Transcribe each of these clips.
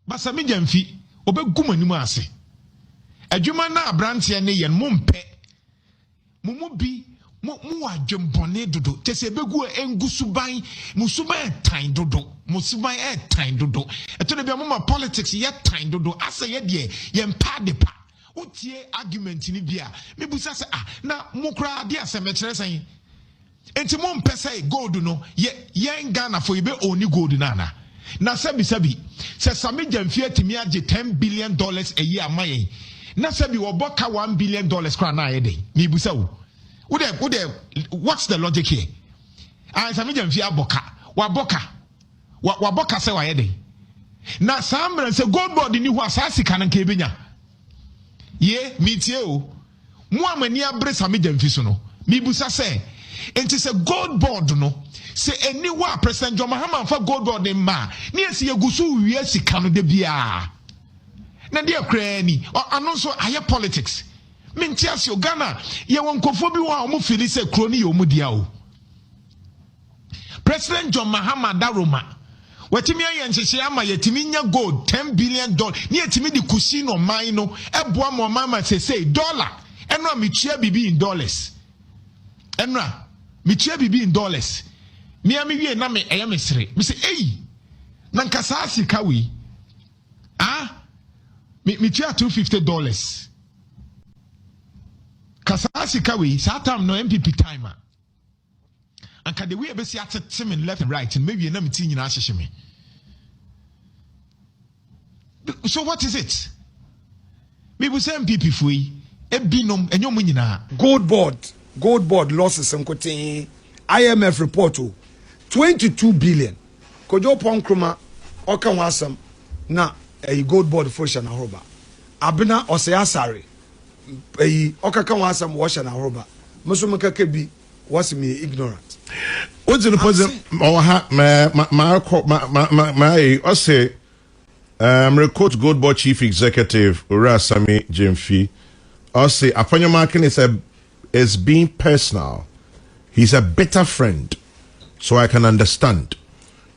Basami Gyamfi obegum anim ase adwuma na abrantie ne yen mompe mumu bi mu adwembone dodo tese begu engusuban musuban tan dodo musuban tan dodo eto ne bia mama politics ye tan dodo asa ye de ye mpa de pa utie argument ni bia mebusa se na mukra de aseme kire san enti mompe say gold no ye Ghana for ibe oni gold na sabi se Sammy Gyamfi atimi age $10 billion a year amaye na sabi wo boka $1 billion kra na ayede me busa wo what's the logic here? Sammy Gyamfi aboka waboka se wayede na samra se GoldBoard ni hu asasi kan ka ebenya ye mitie o mu amani abre Sammy Gyamfi so no me busa se enti se GoldBoard no se anywa President John Mahama fa GoldBoard ma ni esi egusu wie sika no de bia na de akra ni ano so aye politics minti asio Ghana ye wonkofo bi wa omo fili se kro ni yomu dia o President John Mahama daroma watimi aye nhyehyɛ ama yetimi nya gold $10 billion ni yetimi di kusi no man no eboa mo mama say dollar eno mitua bibi in dollars enra mitua bibi in dollars Miami wie na me mesre me say na nkasa asika wi me tua $250 kasa asika wi sa time no NPP timer anka de we be si atete me left and right and maybe na me tin nyina ahyehye me. So what is it? Me bu say NPP foi ebinom enyom nyina GoldBoard losses nkotin IMF report 22 billion. Kojo Ponkroma oka wasam na GoldBoard for na hoba. Abena ose Asare oka kan wasam wo na hoba. Muso meka kebi was me ignorant. What's the position my say record GoldBoard chief executive Sammy Gyamfi say Afenyo Markins is being personal. He's a bitter friend. So I can understand.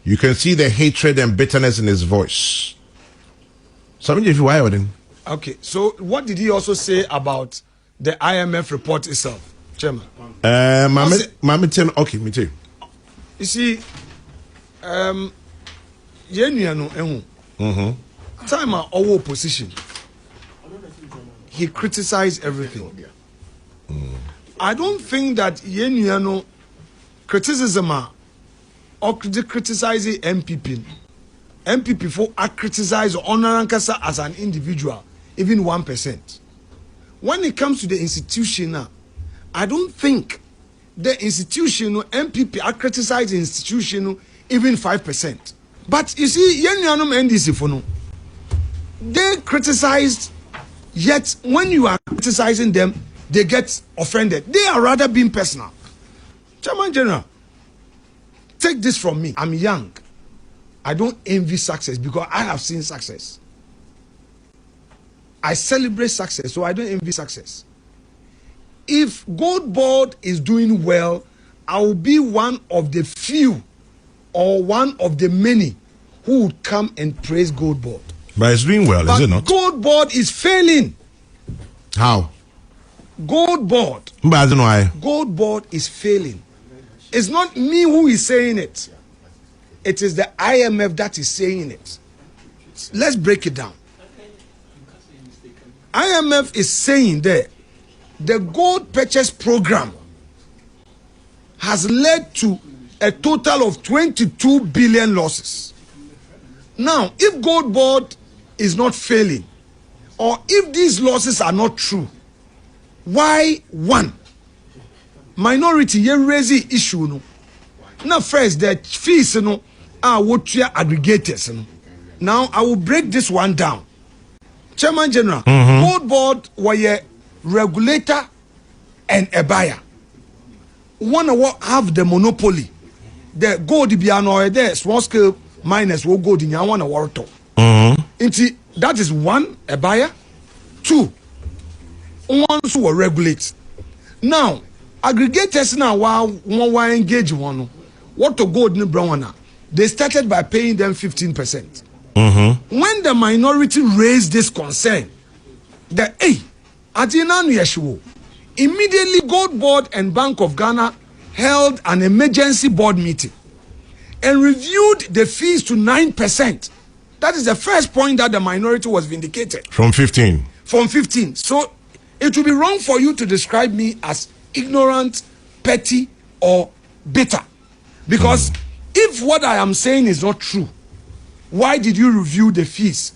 You can see the hatred and bitterness in his voice. Okay, so what did he also say about the IMF report itself, Chairman? Okay, me too. You see, time our opposition, he criticized everything. I don't think that criticism or criticizing MPP for criticize Honorankasa as an individual, even 1%. When it comes to the institution, I don't think the institution MPP are criticizing institution even 5%. But you see, they criticized, yet when you are criticizing them, they get offended. They are rather being personal. Chairman General, take this from me. I'm young. I don't envy success because I have seen success. I celebrate success, so I don't envy success. If GoldBoard is doing well, I will be one of the few or one of the many who would come and praise GoldBoard. But it's doing well, is it not? GoldBoard is failing. How? GoldBoard. But I don't know why. GoldBoard is failing. It's not me who is saying it. It is the IMF that is saying it. Let's break it down. IMF is saying that the gold purchase program has led to a total of 22 billion losses. Now, if GoldBoard is not failing, or if these losses are not true, why one minority ye raise issue no? Now first the fees no are what you aggregators no. Now I will break this one down. Chairman General, GoldBoard was a regulator and a buyer. One have the monopoly. The gold biano there small scale miners will go in one water. That is one, a buyer. Two, ones who will regulate. Now, aggregators now while engage one. What to gold in brown? They started by paying them 15%. When the minority raised this concern, that immediately GoldBoard and Bank of Ghana held an emergency board meeting and reviewed the fees to 9%. That is the first point that the minority was vindicated. From 15. From 15. So it would be wrong for you to describe me as ignorant, petty, or bitter. Because if what I am saying is not true, why did you review the fees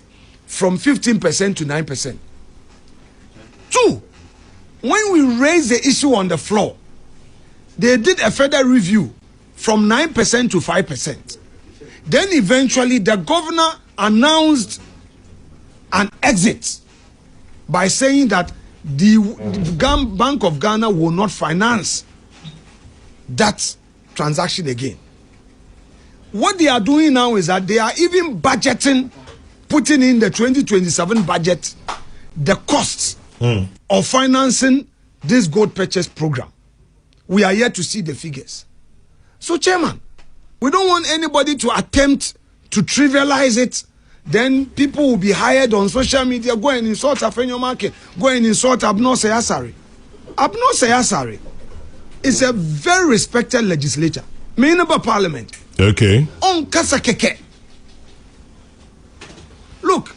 from 15% to 9%? Two, when we raised the issue on the floor, they did a further review from 9% to 5%. Then eventually the governor announced an exit by saying that the Bank of Ghana will not finance that transaction again. What they are doing now is that they are even budgeting, putting in the 2027 budget, the costs of financing this gold purchase program. We are yet to see the figures. So, Chairman, we don't want anybody to attempt to trivialize it. Then people will be hired on social media, go and insult Afenyo market, go and insult Abena Asare. Abena Asare is a very respected legislator, member of parliament. Okay. On Kasakeke. Look,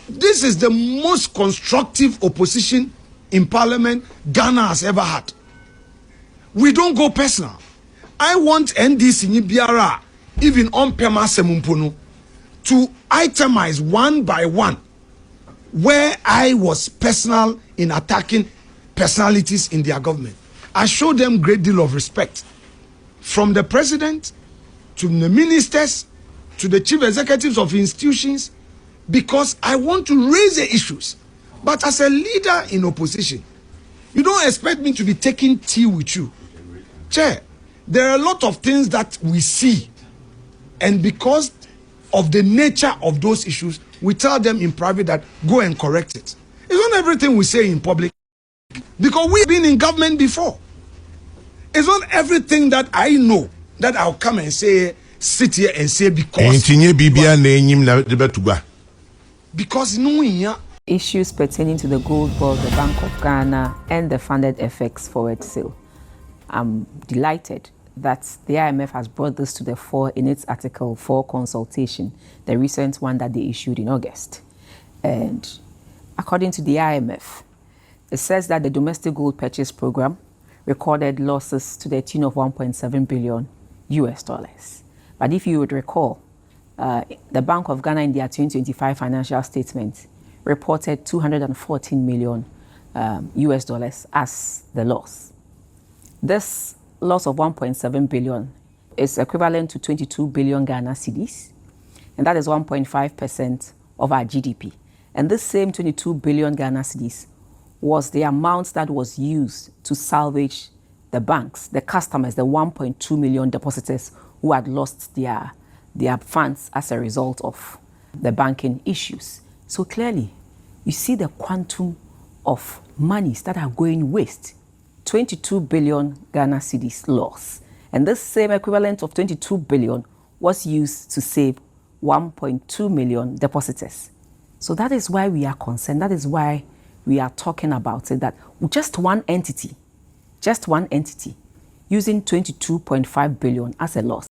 this is the most constructive opposition in parliament Ghana has ever had. We don't go personal. I want NDC Nibiara, even on Pema Semumpono, to itemize one by one where I was personal in attacking personalities in their government. I show them great deal of respect. From the president to the ministers to the chief executives of institutions, because I want to raise the issues. But as a leader in opposition, you don't expect me to be taking tea with you. Chair, there are a lot of things that we see, and because of the nature of those issues, we tell them in private that go and correct it. It's not everything we say in public, because we've been in government before. It's not everything that I know that I'll come and say, sit here and say because no. Issues pertaining to the GoldBoard, the Bank of Ghana, and the funded FX forward sale. I'm delighted that the IMF has brought this to the fore in its article for consultation, the recent one that they issued in August. And according to the IMF, it says that the domestic gold purchase program recorded losses to the tune of $1.7 billion. But if you would recall, the Bank of Ghana in their 2025 financial statement reported $214 million as the loss. This loss of 1.7 billion is equivalent to 22 billion Ghana cedis, and that is 1.5% of our GDP. And this same 22 billion Ghana cedis was the amount that was used to salvage the banks, the customers, the 1.2 million depositors who had lost their funds as a result of the banking issues. So clearly, you see the quantum of monies that are going waste. 22 billion Ghana cedis loss. And this same equivalent of 22 billion was used to save 1.2 million depositors. So that is why we are concerned. That is why we are talking about it, that just one entity using 22.5 billion as a loss.